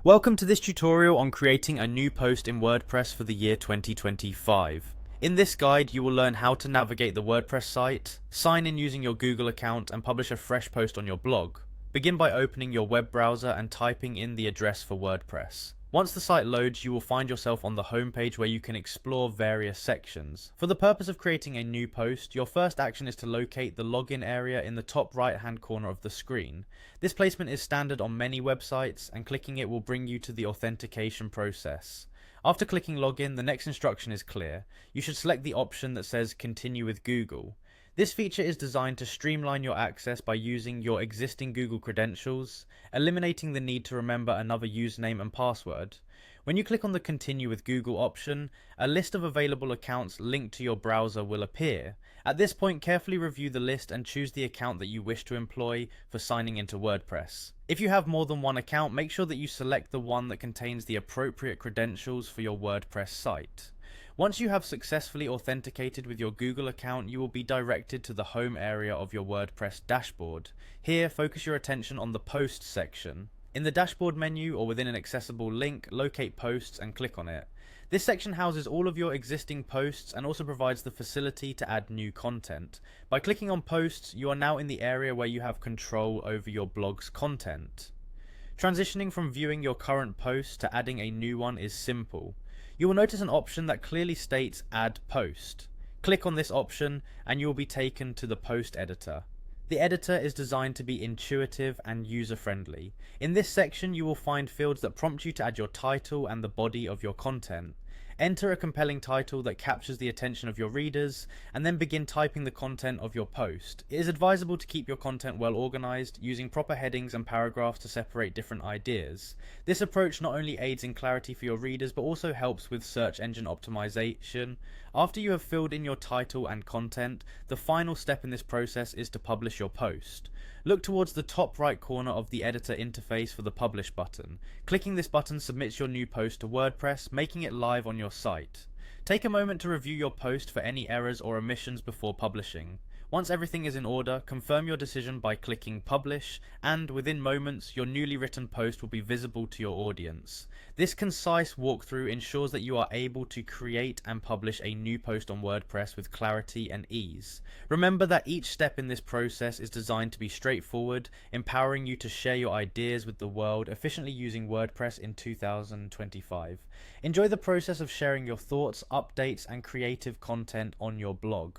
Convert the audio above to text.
Welcome to this tutorial on creating a new post in WordPress for the year 2025. In this guide, you will learn how to navigate the WordPress site, sign in using your Google account, and publish a fresh post on your blog. Begin by opening your web browser and typing in the address for WordPress. Once the site loads, you will find yourself on the home page where you can explore various sections. For the purpose of creating a new post, your first action is to locate the login area in the top right-hand corner of the screen. This placement is standard on many websites, and clicking it will bring you to the authentication process. After clicking login, the next instruction is clear. You should select the option that says Continue with Google. This feature is designed to streamline your access by using your existing Google credentials, eliminating the need to remember another username and password. When you click on the Continue with Google option, a list of available accounts linked to your browser will appear. At this point, carefully review the list and choose the account that you wish to employ for signing into WordPress. If you have more than one account, make sure that you select the one that contains the appropriate credentials for your WordPress site. Once you have successfully authenticated with your Google account, you will be directed to the home area of your WordPress dashboard. Here, focus your attention on the Posts section. In the dashboard menu or within an accessible link, locate Posts and click on it. This section houses all of your existing posts and also provides the facility to add new content. By clicking on Posts, you are now in the area where you have control over your blog's content. Transitioning from viewing your current post to adding a new one is simple. You will notice an option that clearly states Add Post. Click on this option and you will be taken to the post editor. The editor is designed to be intuitive and user-friendly. In this section, you will find fields that prompt you to add your title and the body of your content. Enter a compelling title that captures the attention of your readers, and then begin typing the content of your post. It is advisable to keep your content well organized, using proper headings and paragraphs to separate different ideas. This approach not only aids in clarity for your readers, but also helps with search engine optimization. After you have filled in your title and content, the final step in this process is to publish your post. Look towards the top right corner of the editor interface for the Publish button. Clicking this button submits your new post to WordPress, making it live on your site. Take a moment to review your post for any errors or omissions before publishing. Once everything is in order, confirm your decision by clicking Publish, and within moments, your newly written post will be visible to your audience. This concise walkthrough ensures that you are able to create and publish a new post on WordPress with clarity and ease. Remember that each step in this process is designed to be straightforward, empowering you to share your ideas with the world efficiently using WordPress in 2025. Enjoy the process of sharing your thoughts, updates, and creative content on your blog.